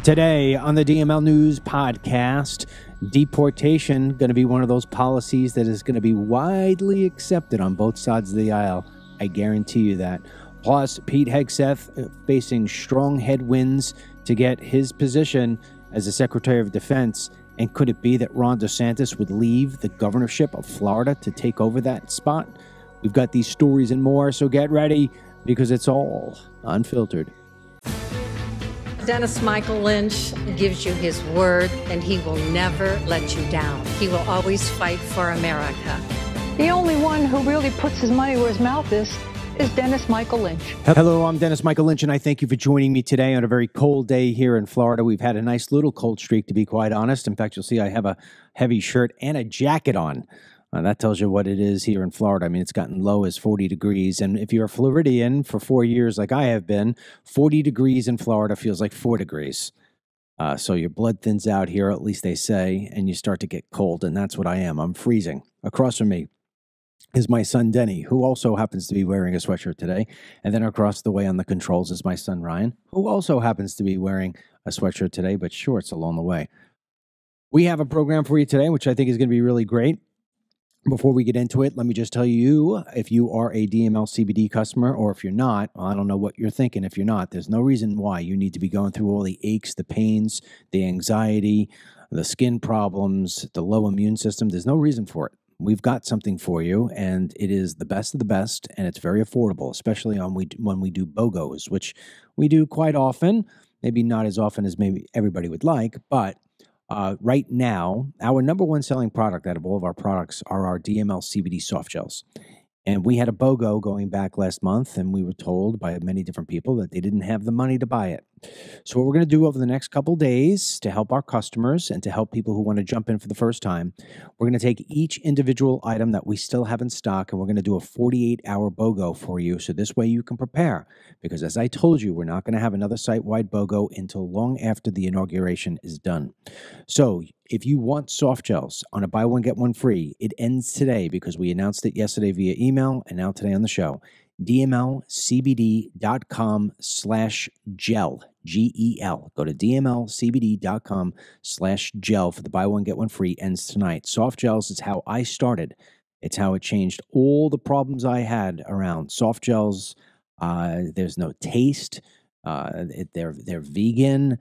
Today on the DML News podcast, deportation going to be one of those policies that is going to be widely accepted on both sides of the aisle. I guarantee you that. Plus, Pete Hegseth facing strong headwinds to get his position as the Secretary of Defense. And could it be that Ron DeSantis would leave the governorship of Florida to take over that spot? We've got these stories and more, so get ready because it's all unfiltered. Dennis Michael Lynch gives you his word, and he will never let you down. He will always fight for America. The only one who really puts his money where his mouth is Dennis Michael Lynch. Hello, I'm Dennis Michael Lynch, and I thank you for joining me today on a very cold day here in Florida. We've had a nice little cold streak, to be quite honest. In fact, you'll see I have a heavy shirt and a jacket on. That tells you what it is here in Florida. I mean, it's gotten low as 40 degrees. And if you're a Floridian for 4 years like I have been, 40 degrees in Florida feels like 4 degrees. So your blood thins out here, at least they say, and you start to get cold. And that's what I am. I'm freezing. Across from me is my son, Denny, who also happens to be wearing a sweatshirt today. And then across the way on the controls is my son, Ryan, who also happens to be wearing a sweatshirt today, but shorts along the way. We have a program for you today, which I think is going to be really great. Before we get into it, let me just tell you, if you are a DML CBD customer, or if you're not, I don't know what you're thinking. If you're not, there's no reason why you need to be going through all the aches, the pains, the anxiety, the skin problems, the low immune system. There's no reason for it. We've got something for you, and it is the best of the best, and it's very affordable, especially when we do BOGOs, which we do quite often, maybe not as often as maybe everybody would like, but right now, our number one selling product out of all of our products are our DML CBD soft gels. And we had a BOGO going back last month, and we were told by many different people that they didn't have the money to buy it. So what we're going to do over the next couple days to help our customers and to help people who want to jump in for the first time, we're going to take each individual item that we still have in stock, and we're going to do a 48-hour BOGO for you. So this way you can prepare. Because as I told you, we're not going to have another site-wide BOGO until long after the inauguration is done. So if you want soft gels on a buy one, get one free, it ends today because we announced it yesterday via email and now today on the show. DMLCBD.com/gel, G-E-L. Go to DMLCBD.com/gel for the buy one, get one free. Ends tonight. Soft gels is how I started. It's how it changed all the problems I had around soft gels. There's no taste. They're vegan.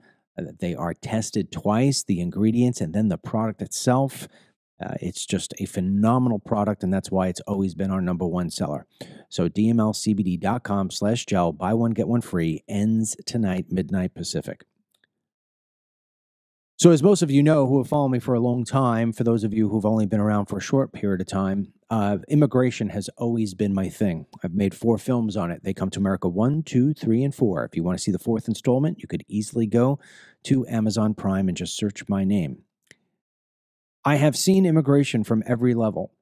They are tested twice, the ingredients, and then the product itself. It's just a phenomenal product, and that's why it's always been our number one seller. So DMLCBD.com/gel, buy one, get one free, ends tonight, midnight Pacific. So as most of you know who have followed me for a long time, for those of you who've only been around for a short period of time, immigration has always been my thing. I've made 4 films on it. They Come to America 1, 2, 3, and 4. If you want to see the 4th installment, you could easily go to Amazon Prime and just search my name. I have seen immigration from every level.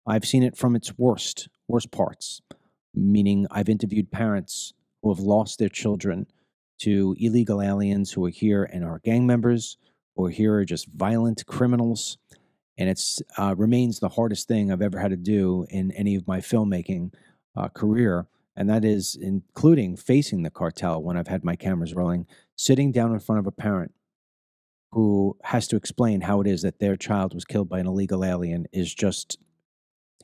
I've seen it from its worst parts, meaning I've interviewed parents who have lost their children to illegal aliens who are here and are gang members, or here are just violent criminals. And it's remains the hardest thing I've ever had to do in any of my filmmaking career. And that is including facing the cartel when I've had my cameras rolling, sitting down in front of a parent who has to explain how it is that their child was killed by an illegal alien is just,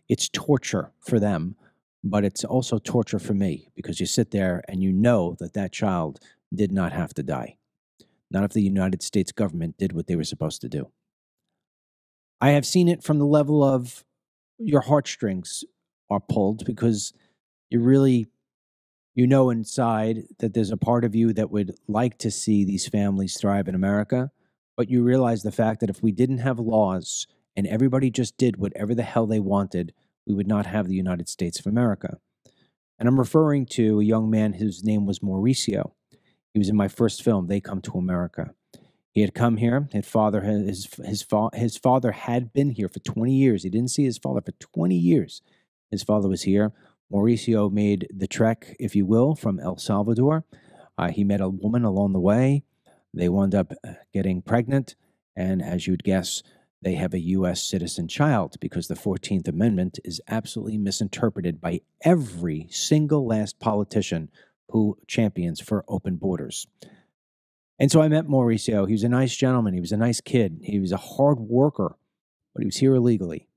it's torture for them, but it's also torture for me because you sit there and you know that that child did not have to die. Not if the United States government did what they were supposed to do. I have seen it from the level of your heartstrings are pulled because you really, you know inside that there's a part of you that would like to see these families thrive in America, but you realize the fact that if we didn't have laws and everybody just did whatever the hell they wanted, we would not have the United States of America. And I'm referring to a young man whose name was Mauricio. He was in my first film, They Come to America. He had come here. His father had been here for 20 years. He didn't see his father for 20 years. His father was here. Mauricio made the trek, if you will, from El Salvador. He met a woman along the way. They wound up getting pregnant, and as you'd guess, they have a U.S. citizen child because the 14th Amendment is absolutely misinterpreted by every single last politician who champions for open borders. And so I met Mauricio. He was a nice gentleman. He was a nice kid. He was a hard worker, but he was here illegally,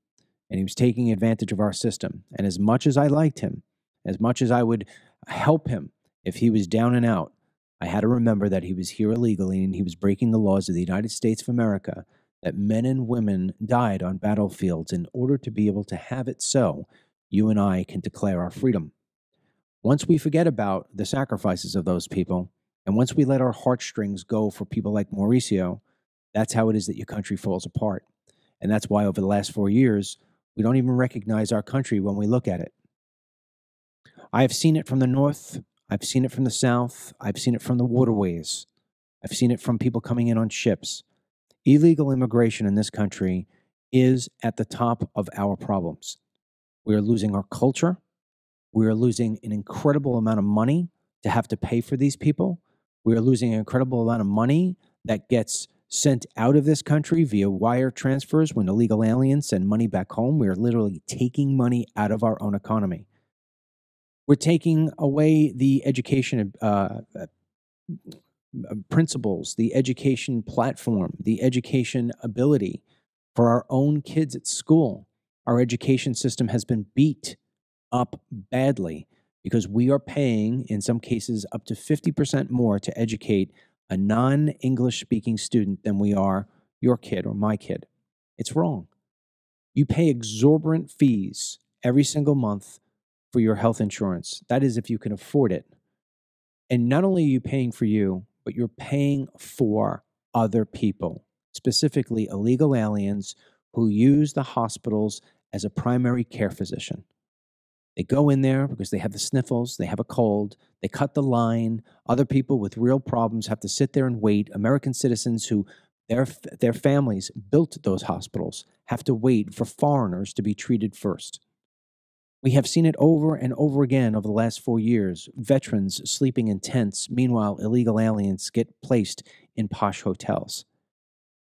and he was taking advantage of our system. And as much as I liked him, as much as I would help him if he was down and out, I had to remember that he was here illegally and he was breaking the laws of the United States of America, that men and women died on battlefields in order to be able to have it so you and I can declare our freedom. Once we forget about the sacrifices of those people, and once we let our heartstrings go for people like Mauricio, that's how it is that your country falls apart. And that's why over the last 4 years, we don't even recognize our country when we look at it. I have seen it from the north. I've seen it from the south. I've seen it from the waterways. I've seen it from people coming in on ships. Illegal immigration in this country is at the top of our problems. We are losing our culture. We are losing an incredible amount of money to have to pay for these people. We are losing an incredible amount of money that gets sent out of this country via wire transfers when illegal aliens send money back home. We are literally taking money out of our own economy. We're taking away the education principles, the education platform, the education ability for our own kids at school. Our education system has been beat up badly because we are paying, in some cases, up to 50% more to educate a non-English speaking student than we are your kid or my kid. It's wrong. You pay exorbitant fees every single month for your health insurance. That is if you can afford it. And not only are you paying for you, but you're paying for other people, specifically illegal aliens who use the hospitals as a primary care physician. They go in there because they have the sniffles, they have a cold, they cut the line. Other people with real problems have to sit there and wait. American citizens who their families built those hospitals have to wait for foreigners to be treated first. We have seen it over and over again over the last 4 years. Veterans sleeping in tents. Meanwhile, illegal aliens get placed in posh hotels.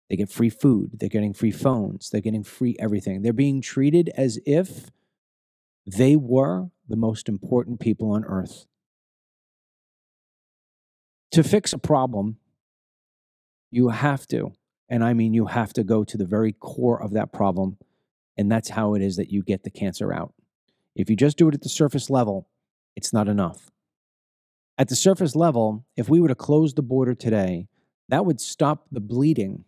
They get free food. They're getting free phones. They're getting free everything. They're being treated as if they were the most important people on earth. To fix a problem, you have to, and I mean you have to go to the very core of that problem, and that's how it is that you get the cancer out. If you just do it at the surface level, it's not enough. At the surface level, if we were to close the border today, that would stop the bleeding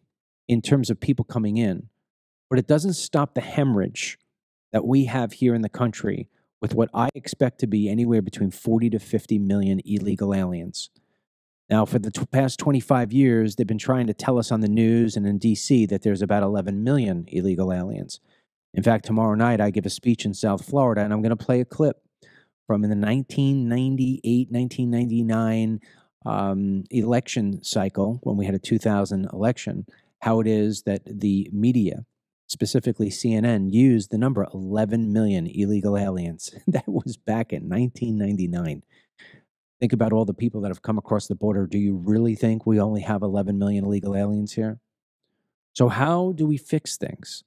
in terms of people coming in, but it doesn't stop the hemorrhage that we have here in the country with what I expect to be anywhere between 40 to 50 million illegal aliens. Now, for the past 25 years, they've been trying to tell us on the news and in D.C. that there's about 11 million illegal aliens. In fact, tomorrow night, I give a speech in South Florida, and I'm going to play a clip from in the 1998, 1999 election cycle, when we had a 2000 election, how it is that the media, specifically CNN, used the number 11 million illegal aliens. That was back in 1999. Think about all the people that have come across the border. Do you really think we only have 11 million illegal aliens here? So how do we fix things?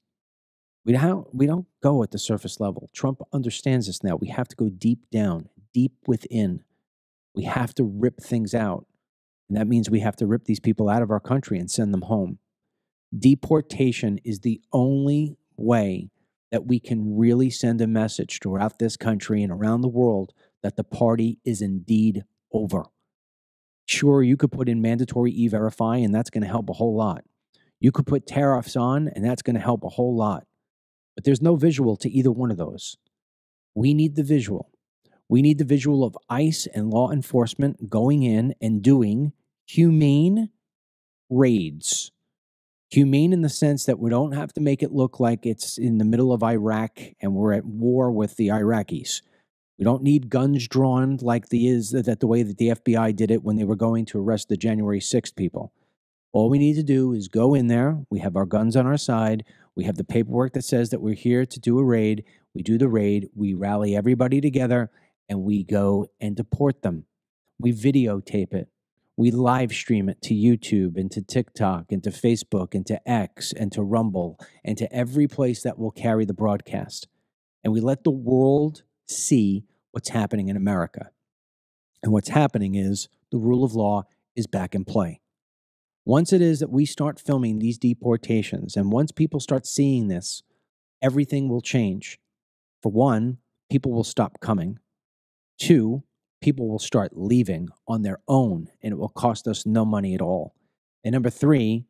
We don't go at the surface level. Trump understands this now. We have to go deep down, deep within. We have to rip things out. And that means we have to rip these people out of our country and send them home. Deportation is the only way that we can really send a message throughout this country and around the world that the party is indeed over. Sure, you could put in mandatory e-verify, and that's going to help a whole lot. You could put tariffs on, and that's going to help a whole lot. But there's no visual to either one of those. We need the visual. We need the visual of ICE and law enforcement going in and doing humane raids. Humane in the sense that we don't have to make it look like it's in the middle of Iraq and we're at war with the Iraqis. We don't need guns drawn like the way that the FBI did it when they were going to arrest the January 6th people. All we need to do is go in there. We have our guns on our side. We have the paperwork that says that we're here to do a raid. We do the raid. We rally everybody together, and we go and deport them. We videotape it. We live stream it to YouTube and to TikTok and to Facebook and to X and to Rumble and to every place that will carry the broadcast. And we let the world see what's happening in America. And what's happening is the rule of law is back in play. Once it is that we start filming these deportations, and once people start seeing this, everything will change. For one, people will stop coming. Two, people will start leaving on their own, and it will cost us no money at all. And number three,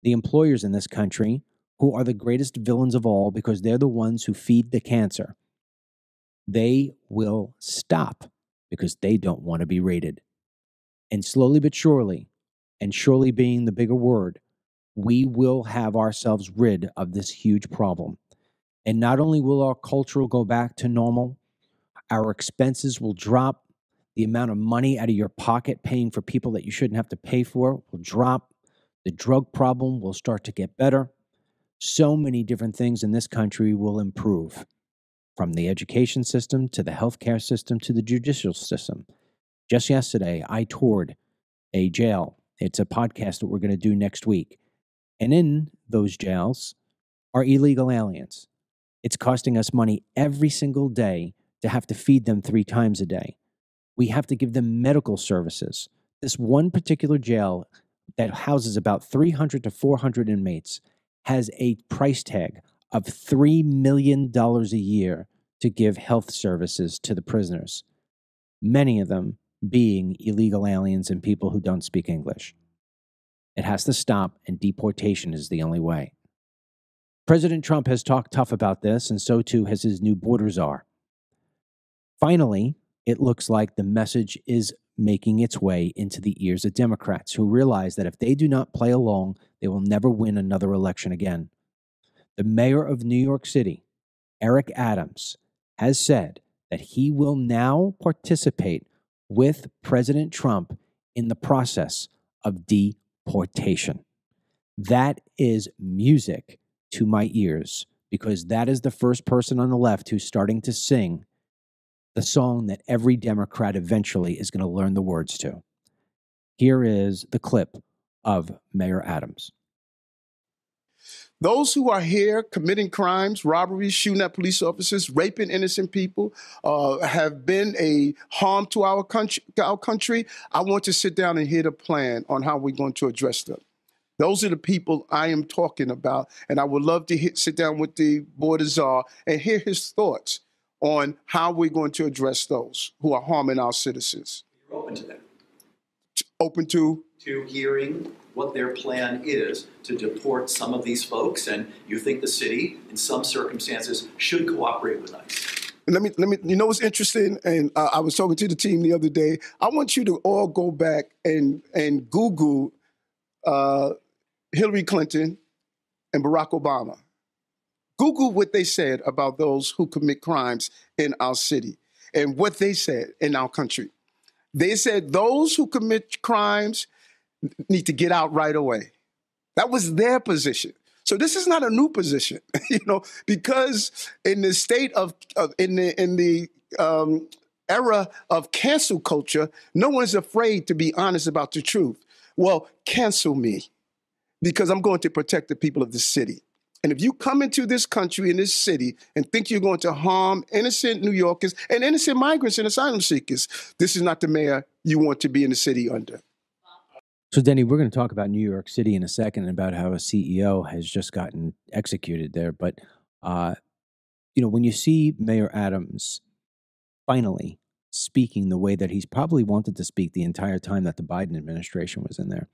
the employers in this country, who are the greatest villains of all because they're the ones who feed the cancer, they will stop because they don't want to be raided. And slowly but surely, and surely being the bigger word, we will have ourselves rid of this huge problem. And not only will our culture go back to normal, our expenses will drop. The amount of money out of your pocket paying for people that you shouldn't have to pay for will drop. The drug problem will start to get better. So many different things in this country will improve, from the education system to the healthcare system to the judicial system. Just yesterday, I toured a jail. It's a podcast that we're going to do next week. And in those jails are illegal aliens. It's costing us money every single day to have to feed them 3 times a day. We have to give them medical services. This one particular jail that houses about 300 to 400 inmates has a price tag of $3 million a year to give health services to the prisoners, many of them being illegal aliens and people who don't speak English. It has to stop, and deportation is the only way. President Trump has talked tough about this, and so too has his new border czar. Finally, it looks like the message is making its way into the ears of Democrats who realize that if they do not play along, they will never win another election again. The mayor of New York City, Eric Adams, has said that he will now participate with President Trump in the process of deportation. That is music to my ears, because that is the first person on the left who's starting to sing the song that every Democrat eventually is going to learn the words to. Here is the clip of Mayor Adams. Those who are here committing crimes, robberies, shooting at police officers, raping innocent people, have been a harm to our country. I want to sit down and hear the plan on how we're going to address them. Those are the people I am talking about, and I would love to sit down with the border czar and hear his thoughts on how we're going to address those who are harming our citizens. You're open to that? Open to hearing what their plan is to deport some of these folks, and you think the city, in some circumstances, should cooperate with ICE. Let me. You know what's interesting? And I was talking to the team the other day. I want you to all go back and Google Hillary Clinton and Barack Obama. Google what they said about those who commit crimes in our city and what they said in our country. They said those who commit crimes need to get out right away. That was their position. So this is not a new position, because in the state of in the era of cancel culture, no one's afraid to be honest about the truth. Well, cancel me, because I'm going to protect the people of the city. And if you come into this country, in this city, and think you're going to harm innocent New Yorkers and innocent migrants and asylum seekers, this is not the mayor you want to be in the city under. So, Denny, we're going to talk about New York City in a second and about how a CEO has just gotten executed there. But, when you see Mayor Adams finally speaking the way that he's probably wanted to speak the entire time that the Biden administration was in there,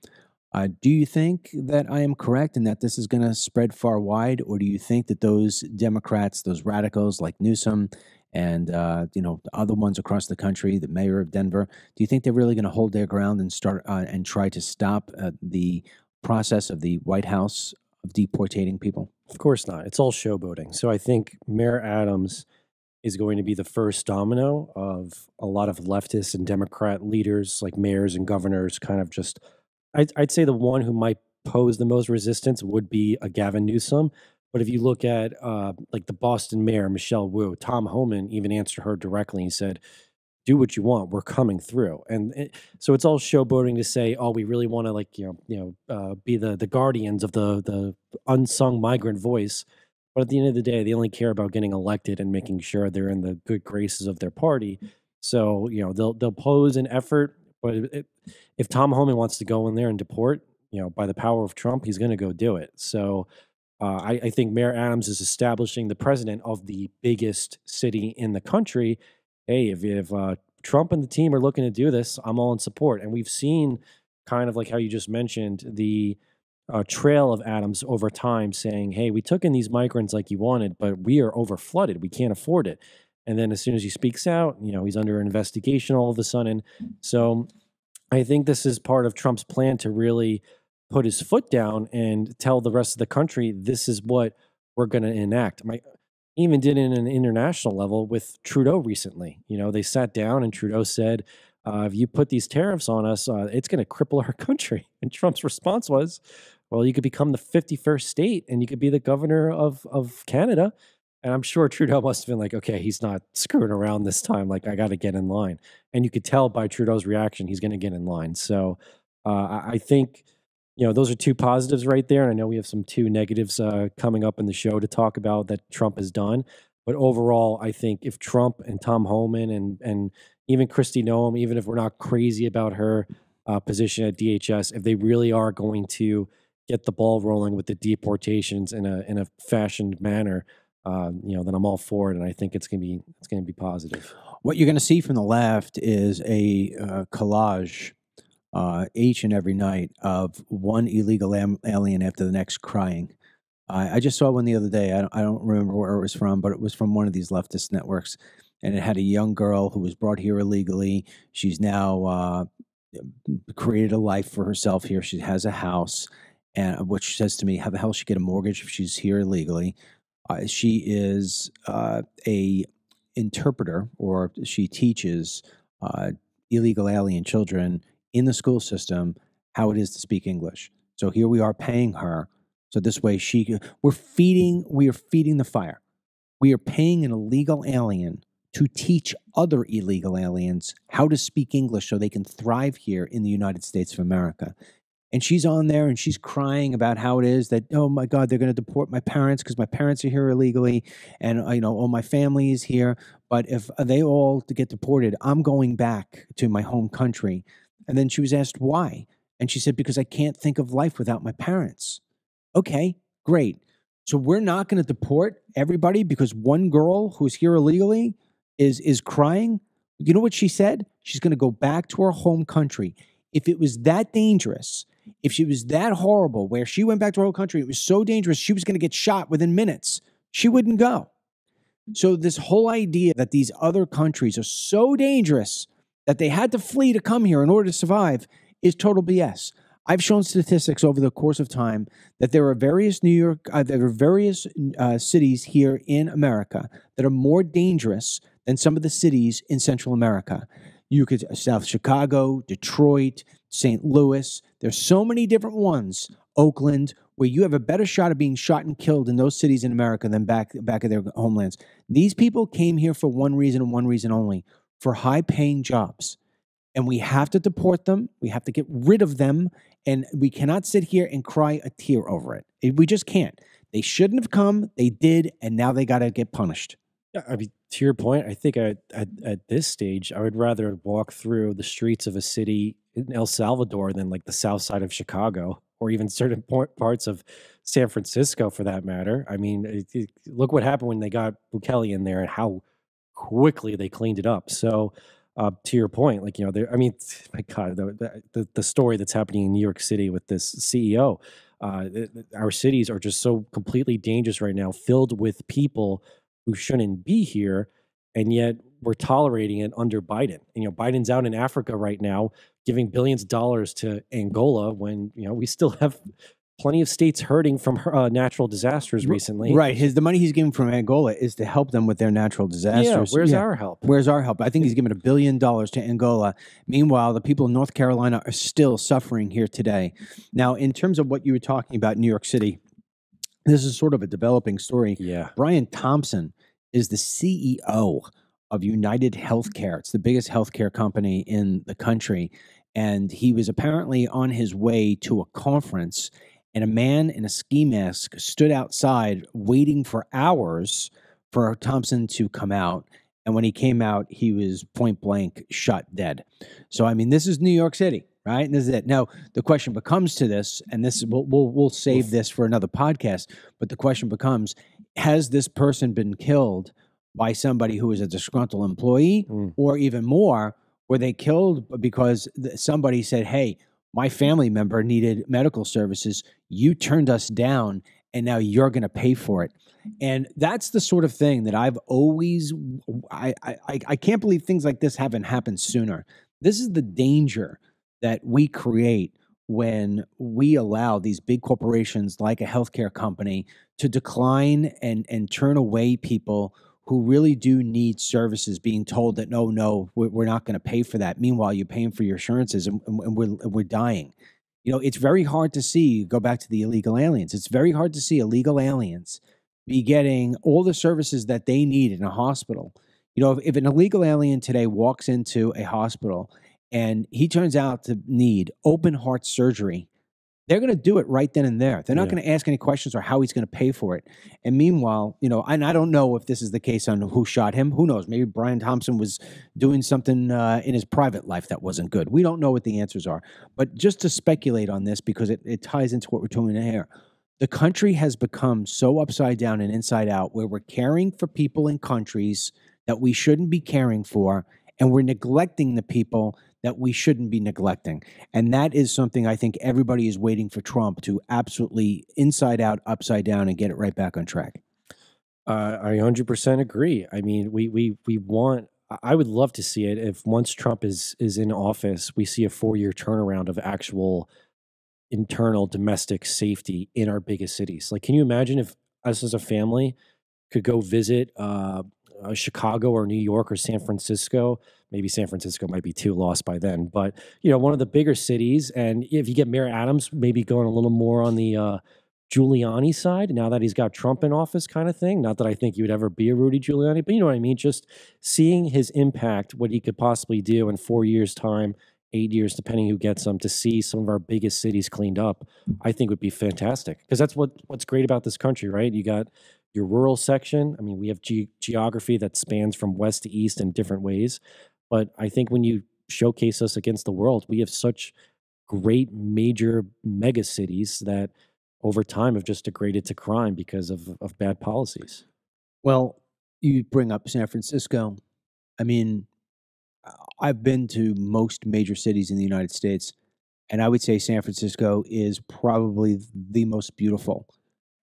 do you think that I am correct and that this is going to spread far wide? Or do you think that those Democrats, those radicals like Newsom and, the other ones across the country, the mayor of Denver, do you think they're really going to hold their ground and start and try to stop the process of the White House of deportating people? Of course not. It's all showboating. So I think Mayor Adams is going to be the first domino of a lot of leftist and Democrat leaders like mayors and governors kind of just... I'd say the one who might pose the most resistance would be a Gavin Newsom. But if you look at like the Boston mayor, Michelle Wu, Tom Homan even answered her directly and said, do what you want. We're coming through. And so it's all showboating to say, oh, we really want to be the guardians of the unsung migrant voice. But at the end of the day, they only care about getting elected and making sure they're in the good graces of their party. So, they'll pose an effort. But if Tom Homan wants to go in there and deport, by the power of Trump, he's going to go do it. So I think Mayor Adams is establishing the president of the biggest city in the country. Hey, if Trump and the team are looking to do this, I'm all in support. And we've seen kind of like how you just mentioned the trail of Adams over time saying, hey, we took in these migrants like you wanted, but we are over flooded. We can't afford it. And then as soon as he speaks out, he's under investigation all of a sudden. So I think this is part of Trump's plan to really put his foot down and tell the rest of the country, this is what we're going to enact. He even did it in an international level with Trudeau recently. They sat down and Trudeau said, if you put these tariffs on us, it's going to cripple our country. And Trump's response was, well, you could become the 51st state and you could be the governor of Canada. And I'm sure Trudeau must have been like, okay, he's not screwing around this time. Like, I got to get in line. And you could tell by Trudeau's reaction, he's going to get in line. So I think, those are two positives right there. And I know we have some two negatives coming up in the show to talk about that Trump has done. But overall, I think if Trump and Tom Homan and even Kristi Noem, even if we're not crazy about her position at DHS, if they really are going to get the ball rolling with the deportations in a fashioned manner, then I'm all for it, and I think it's going to be positive. What you're going to see from the left is a collage each and every night of one illegal alien after the next crying. I just saw one the other day. I don't remember where it was from, but it was from one of these leftist networks, and it had a young girl who was brought here illegally. She's now created a life for herself here. She has a house, and which says to me, how the hell she get a mortgage if she's here illegally? She is a interpreter, or she teaches illegal alien children in the school system how it is to speak English. So here we are paying her. So this way we are feeding the fire. We are paying an illegal alien to teach other illegal aliens how to speak English so they can thrive here in the United States of America. And she's on there and she's crying about how it is that, oh my God, they're going to deport my parents because my parents are here illegally. And, my family is here. But if they all get deported, I'm going back to my home country. And then she was asked why. And she said, because I can't think of life without my parents. Okay, great. So we're not going to deport everybody because one girl who's here illegally is crying. You know what she said? She's going to go back to her home country. If it was that dangerous, if she was that horrible, where she went back to her home country, it was so dangerous, she was going to get shot within minutes, she wouldn't go. So this whole idea that these other countries are so dangerous that they had to flee to come here in order to survive is total BS. I've shown statistics over the course of time that there are various cities here in America that are more dangerous than some of the cities in Central America. You could South Chicago, Detroit, St. Louis. There's so many different ones, Oakland, where you have a better shot of being shot and killed in those cities in America than back of their homelands. These people came here for one reason and one reason only, for high-paying jobs. And we have to deport them. We have to get rid of them. And we cannot sit here and cry a tear over it. We just can't. They shouldn't have come. They did. And now they got to get punished. Yeah, I mean, to your point, I think at this stage, I would rather walk through the streets of a city in El Salvador than like the south side of Chicago or even certain parts of San Francisco for that matter. I mean, look what happened when they got Bukele in there and how quickly they cleaned it up. So to your point, like, my God, the story that's happening in New York City with this CEO, our cities are just so completely dangerous right now, filled with people who shouldn't be here, and yet we're tolerating it under Biden. And, Biden's out in Africa right now giving billions of dollars to Angola when, we still have plenty of states hurting from natural disasters recently. Right. The money he's giving from Angola is to help them with their natural disasters. Yeah, where's our help? Where's our help? I think he's given $1 billion to Angola. Meanwhile, the people in North Carolina are still suffering here today. Now, in terms of what you were talking about in New York City, this is sort of a developing story. Yeah. Brian Thompson is the CEO of United Healthcare. It's the biggest healthcare company in the country. And he was apparently on his way to a conference, and a man in a ski mask stood outside waiting for hours for Thompson to come out. And when he came out, he was point blank shot dead. So, I mean, this is New York City. right? And this is it. Now, the question becomes to this, and this we'll save this for another podcast, but the question becomes, has this person been killed by somebody who is a disgruntled employee, or even more, were they killed because somebody said, hey, my family member needed medical services, you turned us down, and now you're going to pay for it. And that's the sort of thing that I've always, I can't believe things like this haven't happened sooner. This is the danger that we create when we allow these big corporations like a healthcare company to decline and turn away people who really do need services, being told that, no, we're not going to pay for that. Meanwhile, you're paying for your insurances and we're dying. You know, it's very hard to see, go back to the illegal aliens, it's very hard to see illegal aliens be getting all the services that they need in a hospital. You know, if an illegal alien today walks into a hospital and he turns out to need open heart surgery, they're going to do it right then and there. They're not going to ask any questions or how he's going to pay for it. And meanwhile, you know, and I don't know if this is the case on who shot him. Who knows? Maybe Brian Thompson was doing something in his private life that wasn't good. We don't know what the answers are. But just to speculate on this, because it ties into what we're doing here, the country has become so upside down and inside out where we're caring for people in countries that we shouldn't be caring for, and we're neglecting the people that we shouldn't be neglecting. And that is something I think everybody is waiting for Trump to absolutely inside out, upside down, and get it right back on track. I 100% agree. I mean, we want, I would love to see it if once Trump is in office, we see a 4-year turnaround of actual internal domestic safety in our biggest cities. Like, can you imagine if us as a family could go visit Chicago or New York or San Francisco? Maybe San Francisco might be too lost by then, but you know, one of the bigger cities. And if you get Mayor Adams, maybe going a little more on the Giuliani side, now that he's got Trump in office, kind of thing. Not that I think he would ever be a Rudy Giuliani, but you know what I mean? Just seeing his impact, what he could possibly do in 4 years' time, 8 years, depending who gets them, to see some of our biggest cities cleaned up, I think would be fantastic. Because that's what's great about this country, right? You got your rural section. I mean, we have geography that spans from west to east in different ways. But I think when you showcase us against the world, we have such great major mega cities that over time have just degraded to crime because of bad policies. Well, you bring up San Francisco. I mean, I've been to most major cities in the United States, and I would say San Francisco is probably the most beautiful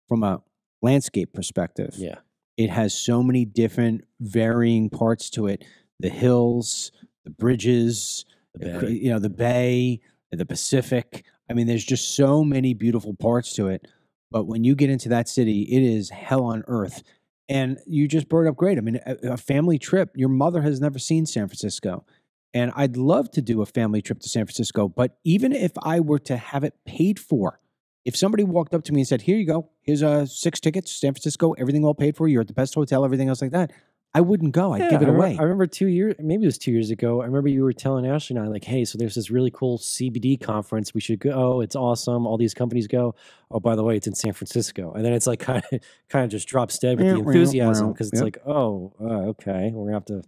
from a landscape perspective. Yeah. It has so many different varying parts to it. The hills, the bridges, the bay, the Pacific. I mean, there's just so many beautiful parts to it. But when you get into that city, it is hell on earth. And you just brought it up great. I mean, a family trip. Your mother has never seen San Francisco. And I'd love to do a family trip to San Francisco. But even if I were to have it paid for, if somebody walked up to me and said, here you go, here's 6 tickets, San Francisco, everything all paid for, you're at the best hotel, everything else like that, I wouldn't go. I'd give it away. I remember 2 years, maybe it was 2 years ago. I remember you were telling Ashley and I, like, hey, so there's this really cool CBD conference. We should go. It's awesome. All these companies go. Oh, by the way, it's in San Francisco. And then it's like kind of just drops dead with the enthusiasm because it's like, okay, we're going to have to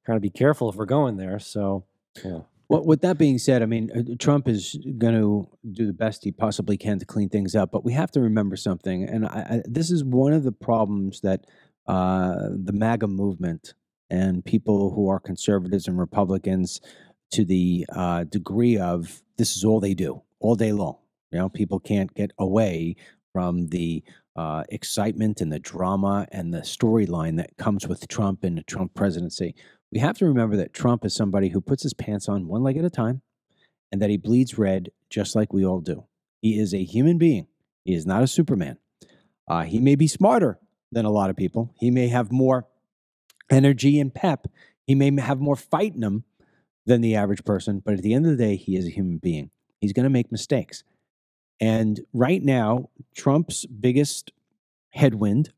kind of be careful if we're going there. So, yeah. Well, with that being said, I mean, Trump is going to do the best he possibly can to clean things up. But we have to remember something. And this is one of the problems that the MAGA movement and people who are conservatives and Republicans, to the degree of this is all they do all day long. You know, people can't get away from the excitement and the drama and the storyline that comes with Trump and the Trump presidency. We have to remember that Trump is somebody who puts his pants on one leg at a time and that he bleeds red just like we all do. He is a human being. He is not a Superman. He may be smarter than a lot of people. He may have more energy and pep. He may have more fight in him than the average person. But at the end of the day, he is a human being. He's going to make mistakes. And right now, Trump's biggest headwind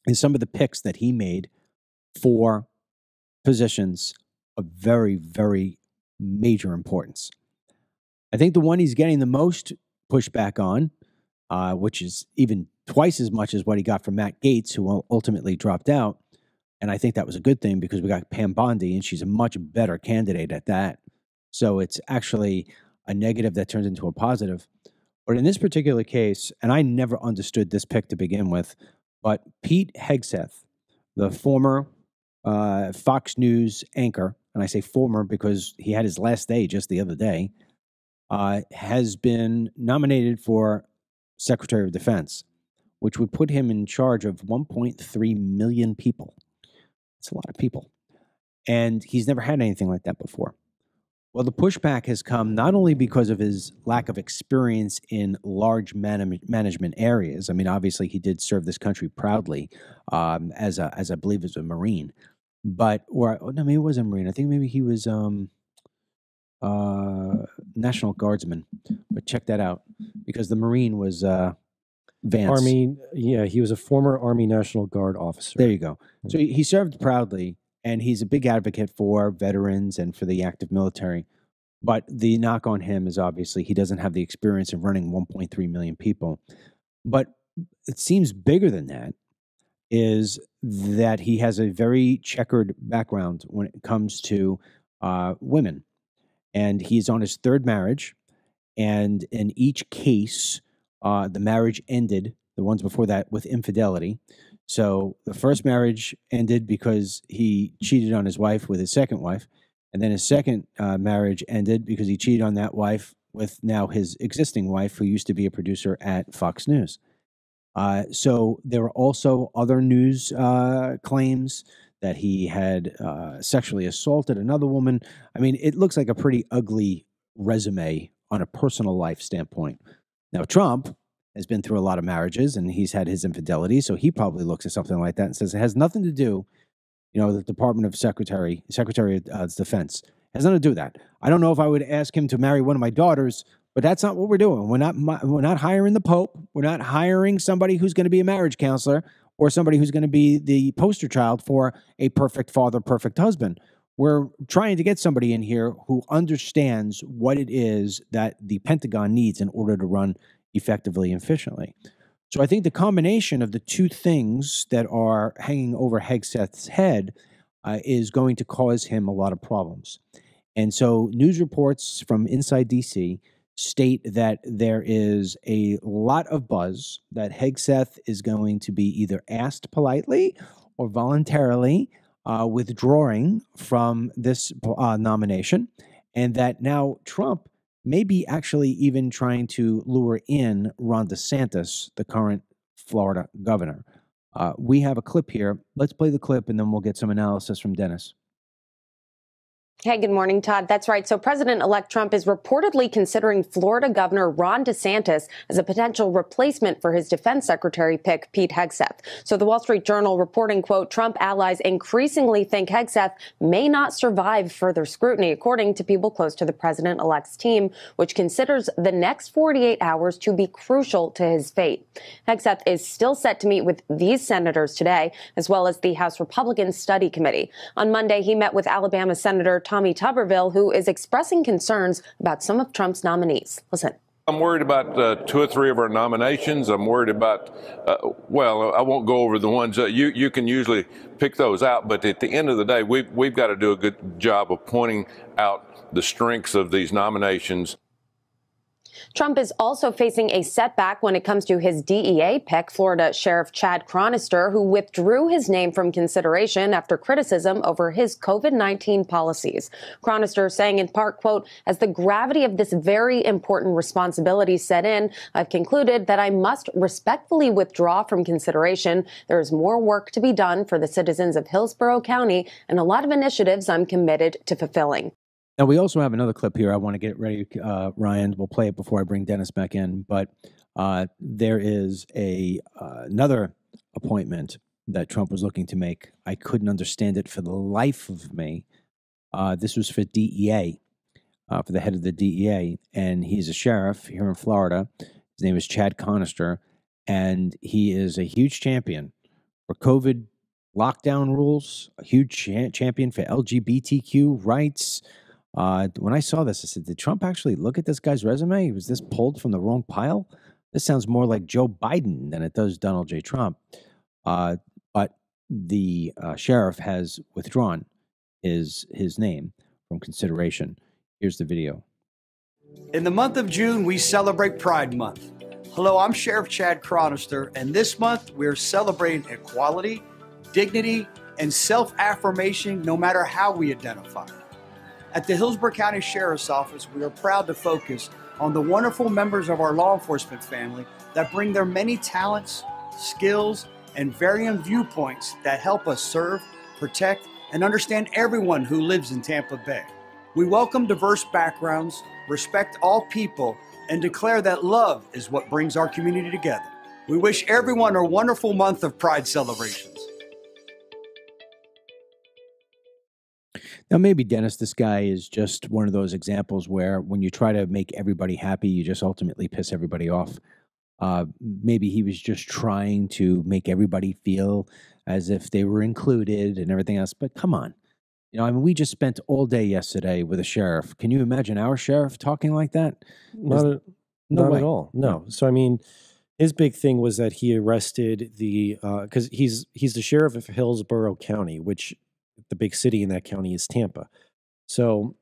is some of the picks that he made for positions of very, very major importance. I think the one he's getting the most pushback on, which is even twice as much as what he got from Matt Gaetz, who ultimately dropped out. And I think that was a good thing because we got Pam Bondi, and she's a much better candidate at that. So it's actually a negative that turns into a positive. But in this particular case, and I never understood this pick to begin with, but Pete Hegseth, the former Fox News anchor, and I say former because he had his last day just the other day, has been nominated for Secretary of Defense, which would put him in charge of 1.3 million people. It's a lot of people. And he's never had anything like that before. Well, the pushback has come not only because of his lack of experience in large management areas. I mean, obviously, he did serve this country proudly as I believe as a Marine, but maybe it was a Marine. I think maybe he was National Guardsman. But check that out, because the Marine was Vance. Army, yeah, he was a former Army National Guard officer. There you go. So he served proudly. And he's a big advocate for veterans and for the active military. But the knock on him is obviously he doesn't have the experience of running 1.3 million people. But it seems bigger than that, is that he has a very checkered background when it comes to women. And he's on his third marriage. And in each case, the marriage ended, the ones before that, with infidelity. So the first marriage ended because he cheated on his wife with his second wife. And then his second marriage ended because he cheated on that wife with now his existing wife, who used to be a producer at Fox News. So there were also other news claims that he had sexually assaulted another woman. I mean, it looks like a pretty ugly resume on a personal life standpoint. Now, Trump has been through a lot of marriages, and he's had his infidelity, so he probably looks at something like that and says it has nothing to do, the Department of Secretary of Defense. It has nothing to do with that. I don't know if I would ask him to marry one of my daughters, but that's not what we're doing. We're not hiring the Pope. We're not hiring somebody who's going to be a marriage counselor or somebody who's going to be the poster child for a perfect father, perfect husband. We're trying to get somebody in here who understands what it is that the Pentagon needs in order to run effectively and efficiently. So I think the combination of the two things that are hanging over Hegseth's head is going to cause him a lot of problems. And so news reports from inside D.C. state that there is a lot of buzz that Hegseth is going to be either asked politely or voluntarily withdrawing from this nomination, and that now Trump may be actually even trying to lure in Ron DeSantis, the current Florida governor. We have a clip here. Let's play the clip, and then we'll get some analysis from Dennis. Hey, good morning, Todd. That's right. So President-elect Trump is reportedly considering Florida Governor Ron DeSantis as a potential replacement for his defense secretary pick, Pete Hegseth. So the Wall Street Journal reporting, quote, Trump allies increasingly think Hegseth may not survive further scrutiny, according to people close to the president-elect's team, which considers the next 48 hours to be crucial to his fate. Hegseth is still set to meet with these senators today, as well as the House Republican Study Committee. On Monday, he met with Alabama Senator Tommy Tuberville, who is expressing concerns about some of Trump's nominees. Listen. I'm worried about 2 or 3 of our nominations. I'm worried about, I won't go over the ones that you can usually pick those out. But at the end of the day, we've got to do a good job of pointing out the strengths of these nominations. Trump is also facing a setback when it comes to his DEA pick, Florida Sheriff Chad Chronister, who withdrew his name from consideration after criticism over his COVID-19 policies. Chronister saying in part, quote, as the gravity of this very important responsibility set in, I've concluded that I must respectfully withdraw from consideration. There is more work to be done for the citizens of Hillsborough County and a lot of initiatives I'm committed to fulfilling. Now, we also have another clip here. I want to get ready, Ryan. We'll play it before I bring Dennis back in. But there is another appointment that Trump was looking to make. I couldn't understand it for the life of me. This was for DEA, for the head of the DEA. And he's a sheriff here in Florida. His name is Chad Chronister. And he is a huge champion for COVID lockdown rules, a huge champion for LGBTQ rights. When I saw this, I said, did Trump actually look at this guy's resume? Was this pulled from the wrong pile? This sounds more like Joe Biden than it does Donald J. Trump. But the sheriff has withdrawn his name from consideration. Here's the video. In the month of June, we celebrate Pride Month. Hello, I'm Sheriff Chad Chronister, and this month we're celebrating equality, dignity, and self-affirmation no matter how we identify. At the Hillsborough County Sheriff's Office, we are proud to focus on the wonderful members of our law enforcement family that bring their many talents, skills, and varying viewpoints that help us serve, protect, and understand everyone who lives in Tampa Bay. We welcome diverse backgrounds, respect all people, and declare that love is what brings our community together. We wish everyone a wonderful month of Pride celebrations. Now, maybe, Dennis, this guy is just one of those examples where when you try to make everybody happy, you just ultimately piss everybody off. Maybe he was just trying to make everybody feel as if they were included and everything else. But come on. You know, I mean, we just spent all day yesterday with a sheriff. Can you imagine our sheriff talking like that? Not way. at all. No. So, I mean, his big thing was that he arrested the, because he's the sheriff of Hillsborough County, which the big city in that county is Tampa. So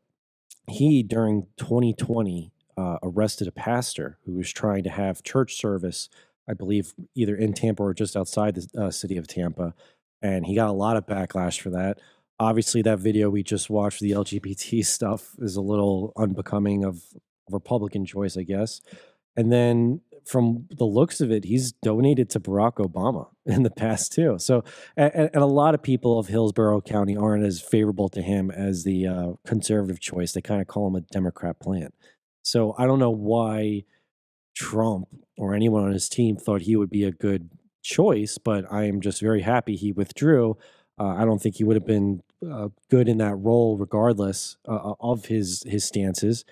he, during 2020, arrested a pastor who was trying to have church service, I believe, either in Tampa or just outside the city of Tampa. And he got a lot of backlash for that. Obviously, that video we just watched, the LGBT stuff, is a little unbecoming of Republican choice, I guess. And then from the looks of it, he's donated to Barack Obama in the past, too. So, and a lot of people of Hillsborough County aren't as favorable to him as the conservative choice. They kind of call him a Democrat plant. So I don't know why Trump or anyone on his team thought he would be a good choice, but I am just very happy he withdrew. I don't think he would have been good in that role regardless of his stances.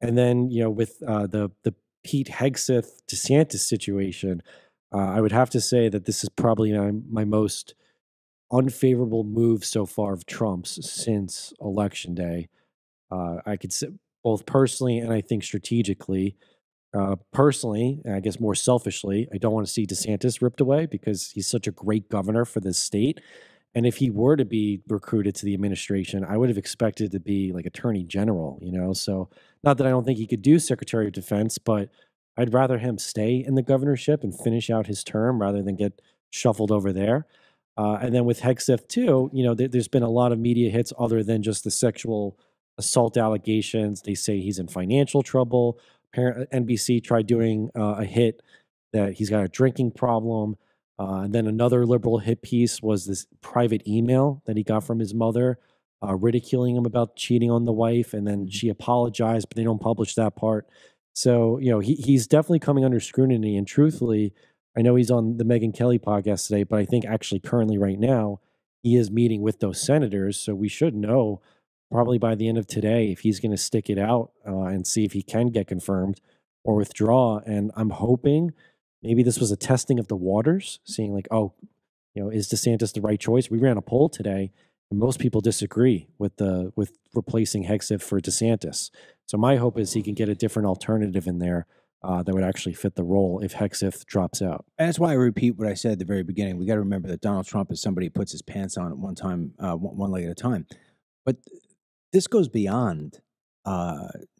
And then, you know, with the Pete Hegseth DeSantis situation, I would have to say that this is probably my most unfavorable move so far of Trump's since Election Day. I could say both personally and I think strategically. Personally, and I guess more selfishly, I don't want to see DeSantis ripped away because he's such a great governor for this state. And if he were to be recruited to the administration, I would have expected to be like Attorney General, you know? So not that I don't think he could do Secretary of Defense, but I'd rather him stay in the governorship and finish out his term rather than get shuffled over there. And then with Hegseth too, you know, there's been a lot of media hits other than just the sexual assault allegations. They say he's in financial trouble. NBC tried doing a hit that he's got a drinking problem. And then another liberal hit piece was this private email that he got from his mother, ridiculing him about cheating on the wife. And then she apologized, but they don't publish that part. So, you know, he's definitely coming under scrutiny. And truthfully, I know he's on the Megyn Kelly podcast today, but I think actually currently right now, he is meeting with those senators. So we should know probably by the end of today if he's going to stick it out and see if he can get confirmed or withdraw. And I'm hoping maybe this was a testing of the waters, seeing like, oh, you know, is DeSantis the right choice? We ran a poll today, and most people disagree with replacing Hegseth for DeSantis. So my hope is he can get a different alternative in there that would actually fit the role if Hegseth drops out. And that's why I repeat what I said at the very beginning. We got to remember that Donald Trump is somebody who puts his pants on at one time, one leg at a time. But this goes beyond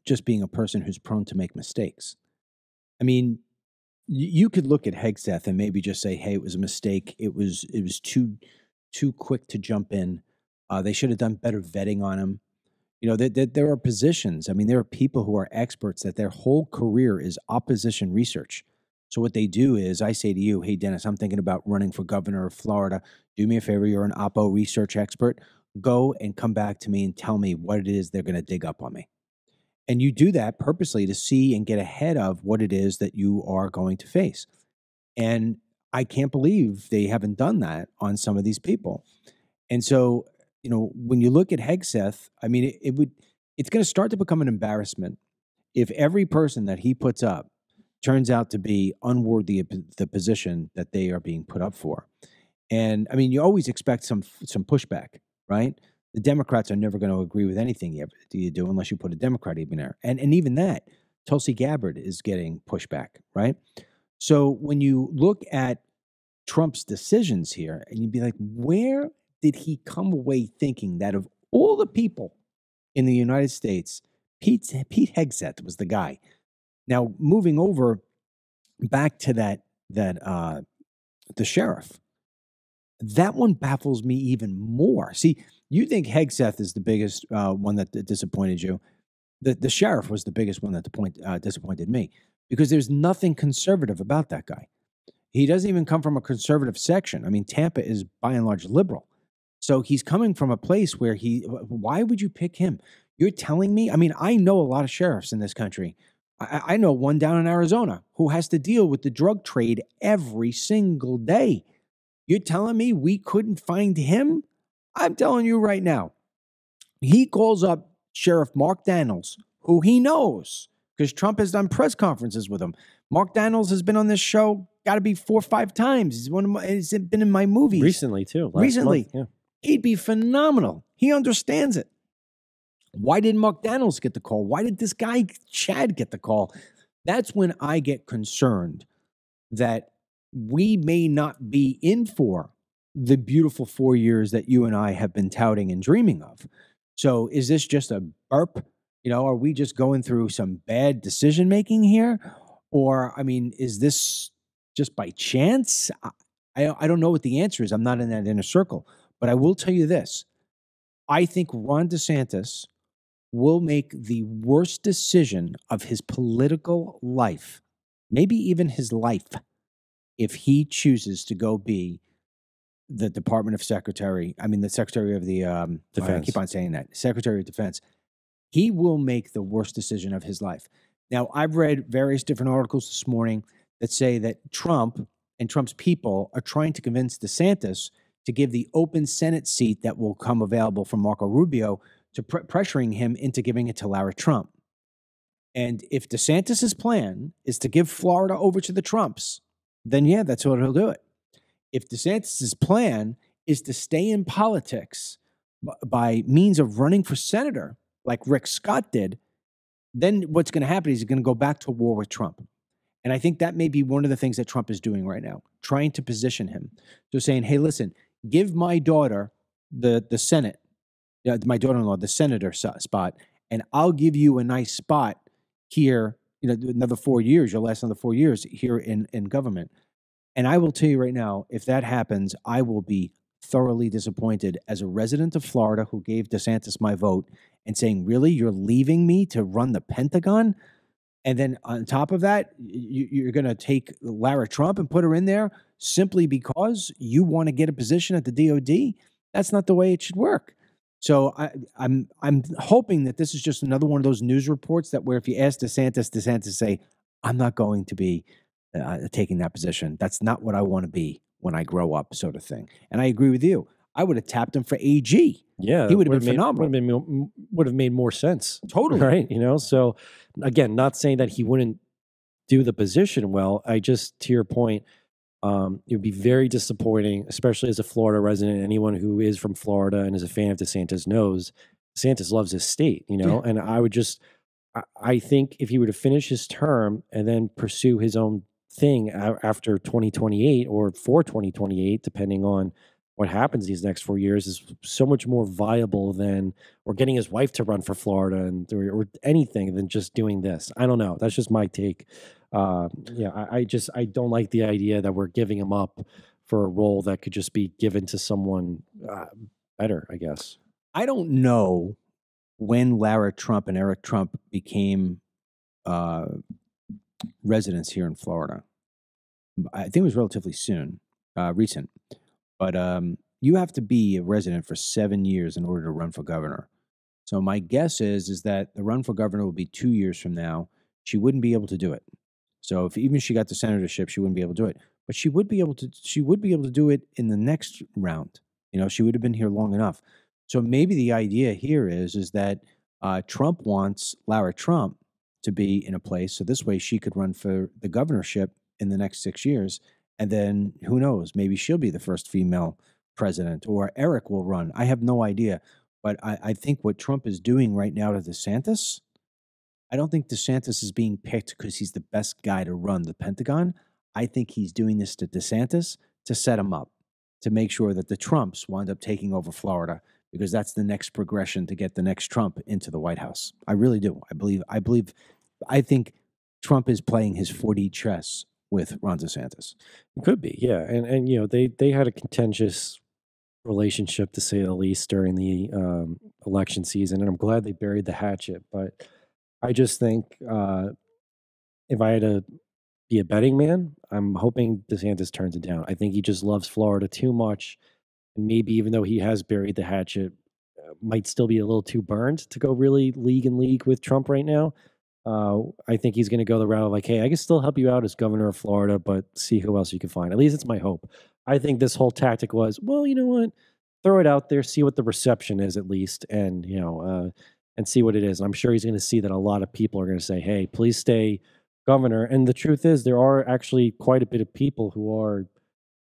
just being a person who's prone to make mistakes. I mean, you could look at Hegseth and maybe just say, "Hey, it was a mistake. It was too quick to jump in. They should have done better vetting on him." You know, there are positions. I mean, there are people who are experts that their whole career is opposition research. So what they do is, I say to you, "Hey, Dennis, I'm thinking about running for governor of Florida. Do me a favor. You're an oppo research expert. Go and come back to me and tell me what it is they're going to dig up on me." And you do that purposely to see and get ahead of what it is that you are going to face. And I can't believe they haven't done that on some of these people. And so, you know, when you look at Hegseth, I mean, it's going to start to become an embarrassment if every person that he puts up turns out to be unworthy of the position that they are being put up for. And I mean, you always expect some pushback, right? The Democrats are never going to agree with anything you do unless you put a Democrat even there. And even that, Tulsi Gabbard is getting pushback, right? So when you look at Trump's decisions here, and you'd be like, where did he come away thinking that of all the people in the United States, Pete Hegseth was the guy. Now, moving over back to the sheriff, that one baffles me even more. See, you think Hegseth is the biggest one that disappointed you. The sheriff was the biggest one that disappointed me, because there's nothing conservative about that guy. He doesn't even come from a conservative section. I mean, Tampa is by and large liberal. So he's coming from a place where why would you pick him? You're telling me, I mean, I know a lot of sheriffs in this country. I know one down in Arizona who has to deal with the drug trade every single day. You're telling me we couldn't find him? I'm telling you right now, he calls up Sheriff Mark Daniels, who he knows, because Trump has done press conferences with him. Mark Daniels has been on this show, got to be 4 or 5 times. He's been in my movies. Recently, too. Recently. Month, yeah. He'd be phenomenal. He understands it. Why did Mark Daniels get the call? Why did this guy, Chad, get the call? That's when I get concerned that we may not be in for the beautiful 4 years that you and I have been touting and dreaming of. So is this just a burp? Are we just going through some bad decision-making here? Or, I mean, is this just by chance? I don't know what the answer is. I'm not in that inner circle. But I will tell you this. I think Ron DeSantis will make the worst decision of his political life, maybe even his life, if he chooses to go be the Department of Secretary. I mean, the Secretary of the Defense. I keep on saying that. Secretary of Defense. He will make the worst decision of his life. Now, I've read various different articles this morning that say that Trump and Trump's people are trying to convince DeSantis to give the open Senate seat that will come available from Marco Rubio to pressuring him into giving it to Lara Trump. And if DeSantis's plan is to give Florida over to the Trumps, then yeah, that's what he'll do it. If DeSantis's plan is to stay in politics by means of running for senator, like Rick Scott did, then what's going to happen is he's going to go back to war with Trump. And I think that may be one of the things that Trump is doing right now, trying to position him. So saying, hey, listen, give my daughter the Senate, my daughter-in-law, the senator spot, and I'll give you a nice spot here, another 4 years, you'll last another 4 years here in government. And I will tell you right now, if that happens, I will be thoroughly disappointed as a resident of Florida who gave DeSantis my vote and saying, really, you're leaving me to run the Pentagon? And then on top of that, you're going to take Lara Trump and put her in there simply because you want to get a position at the DOD? That's not the way it should work. So I'm hoping that this is just another one of those news reports that where if you ask DeSantis say, I'm not going to be taking that position. That's not what I want to be when I grow up, sort of thing. And I agree with you. I would have tapped him for AG. Yeah, he would have been phenomenal. Would have made more sense. Totally. Right? So again, not saying that he wouldn't do the position well. I just, to your point, it would be very disappointing, especially as a Florida resident. Anyone who is from Florida and is a fan of DeSantis knows DeSantis loves his state, Yeah. And I think if he were to finish his term and then pursue his own thing after 2028 or for 2028, depending on what happens these next 4 years, is so much more viable than, or getting his wife to run for Florida or anything than just doing this. I don't know. That's just my take. I don't like the idea that we're giving him up for a role that could just be given to someone better, I guess. I don't know when Lara Trump and Eric Trump became residents here in Florida. I think it was relatively recent. But you have to be a resident for 7 years in order to run for governor. So my guess is that the run for governor will be 2 years from now. She wouldn't be able to do it. So if even she got the senatorship, she wouldn't be able to do it. But she would be able to. She would be able to do it in the next round. She would have been here long enough. So maybe the idea here is that Trump wants Lara Trump to be in a place so this way she could run for the governorship in the next 6 years. And then who knows, maybe she'll be the first female president or Eric will run. I have no idea. But I think what Trump is doing right now to DeSantis, I don't think DeSantis is being picked because he's the best guy to run the Pentagon. I think he's doing this to DeSantis to set him up, to make sure that the Trumps wind up taking over Florida because that's the next progression to get the next Trump into the White House. I really do. I think Trump is playing his 4D chess with Ron DeSantis. It could be, yeah. And you know, they had a contentious relationship, to say the least, during the election season, and I'm glad they buried the hatchet. But I just think if I had to be a betting man, I'm hoping DeSantis turns it down. I think he just loves Florida too much, and maybe even though he has buried the hatchet, might still be a little too burned to go really league and league with Trump right now. I think he's going to go the route of like, hey, I can still help you out as governor of Florida, but see who else you can find. At least it's my hope. I think this whole tactic was, well, you know what? Throw it out there, see what the reception is at least, and and see what it is. I'm sure he's going to see that a lot of people are going to say, hey, please stay governor. And the truth is, there are actually quite a bit of people who are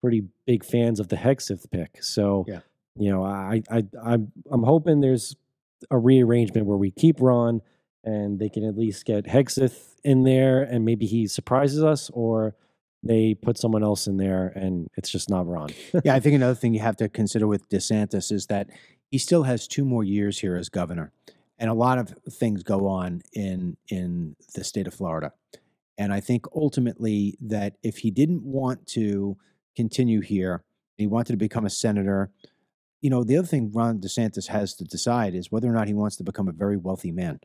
pretty big fans of the Hegseth pick. So, I'm hoping there's a rearrangement where we keep Ron and they can at least get Hegseth in there and maybe he surprises us, or they put someone else in there and it's just not Ron. Yeah, I think another thing you have to consider with DeSantis is that he still has 2 more years here as governor. And a lot of things go on in the state of Florida. And I think ultimately that if he didn't want to continue here, he wanted to become a senator, the other thing Ron DeSantis has to decide is whether or not he wants to become a very wealthy man.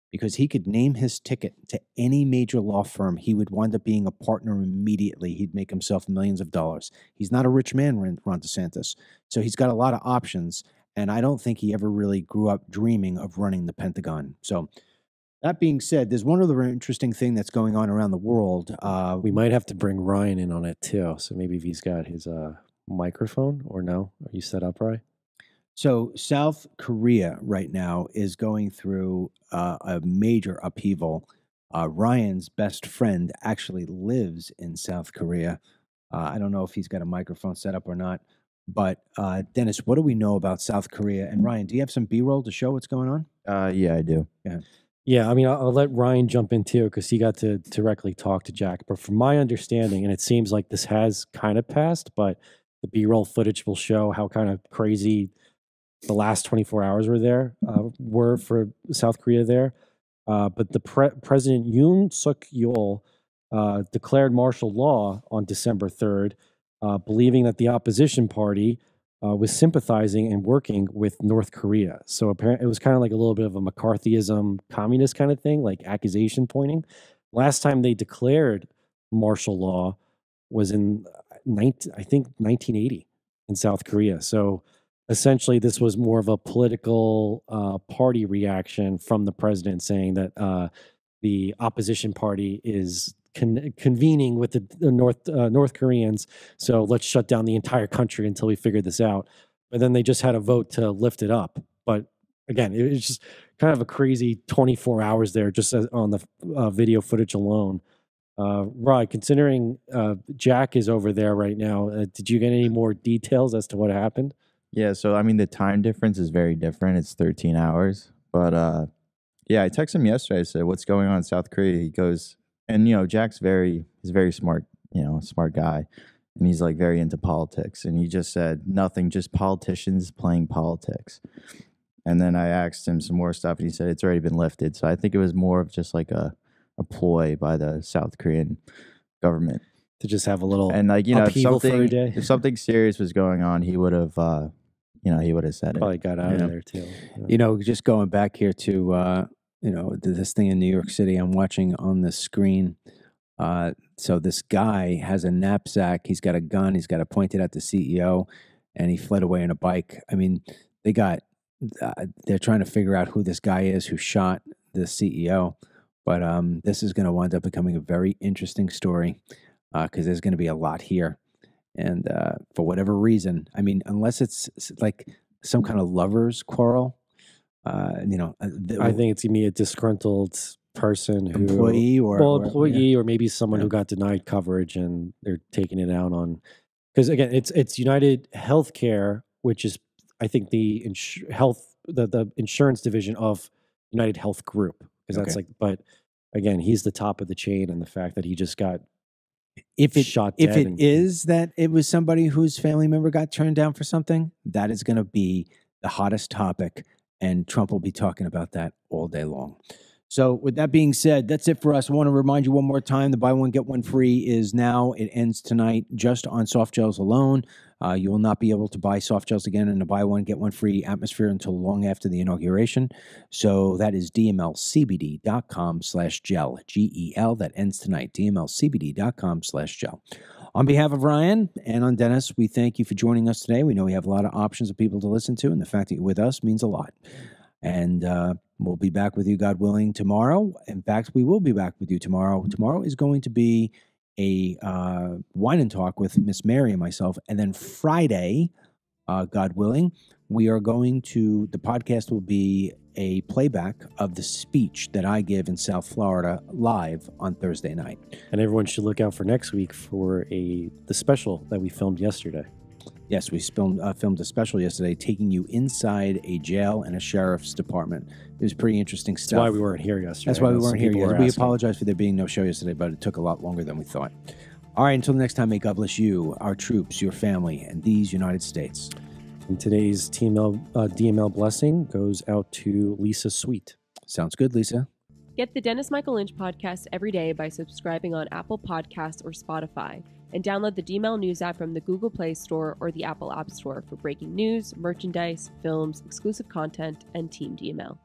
Because he could name his ticket to any major law firm. He would wind up being a partner immediately. He'd make himself millions of dollars. He's not a rich man, Ron DeSantis. So he's got a lot of options. And I don't think he ever really grew up dreaming of running the Pentagon. So that being said, there's one other interesting thing that's going on around the world. We might have to bring Ryan in on it too. So maybe if he's got his microphone, or no? Are you set up, Ryan? So South Korea right now is going through a major upheaval. Ryan's best friend actually lives in South Korea. I don't know if he's got a microphone set up or not. But Dennis, what do we know about South Korea? And Ryan, do you have some B-roll to show what's going on? Yeah, I do. Yeah, I mean, I'll let Ryan jump in too because he got to directly talk to Jack. But from my understanding, and it seems like this has kind of passed, but the B-roll footage will show how kind of crazy the last 24 hours were for South Korea there. But the President Yoon Suk-yeol declared martial law on December 3rd, believing that the opposition party was sympathizing and working with North Korea. So apparently it was kind of like a little bit of a McCarthyism, communist kind of thing, like accusation pointing. Last time they declared martial law was in, I think, 1980 in South Korea. So essentially, this was more of a political party reaction from the president saying that the opposition party is convening with the North Koreans. So let's shut down the entire country until we figure this out. But then they just had a vote to lift it up. But again, it was just kind of a crazy 24 hours there, just on the video footage alone. Rod, considering Jack is over there right now, did you get any more details as to what happened? Yeah, so I mean the time difference is very different. It's 13 hours. But yeah, I texted him yesterday. I said, "What's going on in South Korea?" He goes, and Jack's he's very smart, smart guy. And he's like very into politics. And he just said, nothing, just politicians playing politics. And then I asked him some more stuff and he said it's already been lifted. So I think it was more of just like a ploy by the South Korean government. To just have a little and if something serious was going on, he would have he would have said it. Probably got out of there too. Just going back here to this thing in New York City, I'm watching on the screen. So this guy has a knapsack. He's got a gun. He's got it pointed at the CEO, and he fled away on a bike. I mean, they're trying to figure out who this guy is who shot the CEO. But this is going to wind up becoming a very interesting story. Because there's going to be a lot here. And for whatever reason, I mean, unless it's like some kind of lover's quarrel, I think it's going to be a disgruntled person employee or maybe someone who got denied coverage and they're taking it out on. Because again, it's United Healthcare, which is, I think, the insurance division of United Health Group. Because that's but again, he's the top of the chain, and the fact that he just got shot dead. If it is that it was somebody whose family member got turned down for something, that is going to be the hottest topic, and Trump will be talking about that all day long. So with that being said, that's it for us. I want to remind you one more time, the buy one, get one free is now. It ends tonight just on soft gels alone. You will not be able to buy soft gels again in a buy one, get one free atmosphere until long after the inauguration. So that is dmlcbd.com/gel, GEL. That ends tonight, dmlcbd.com/gel. On behalf of Ryan and on Dennis, we thank you for joining us today. We know we have a lot of options of people to listen to, and the fact that you're with us means a lot. And we'll be back with you, God willing, tomorrow. In fact, we will be back with you tomorrow. Tomorrow is going to be a wine and talk with Miss Mary and myself. And then Friday, God willing, we are going to, the podcast will be a playback of the speech that I give in South Florida live on Thursday night. And everyone should look out for next week for the special that we filmed yesterday. Yes, we filmed a special yesterday taking you inside a jail and a sheriff's department. It was pretty interesting stuff. That's why we weren't here yesterday. That's why we weren't here yesterday. We apologize for there being no show yesterday, but it took a lot longer than we thought. All right, until next time, may God bless you, our troops, your family, and these United States. And today's DML blessing goes out to Lisa Sweet. Sounds good, Lisa. Get the Dennis Michael Lynch podcast every day by subscribing on Apple Podcasts or Spotify. And download the DML News app from the Google Play Store or the Apple App Store for breaking news, merchandise, films, exclusive content, and Team DML.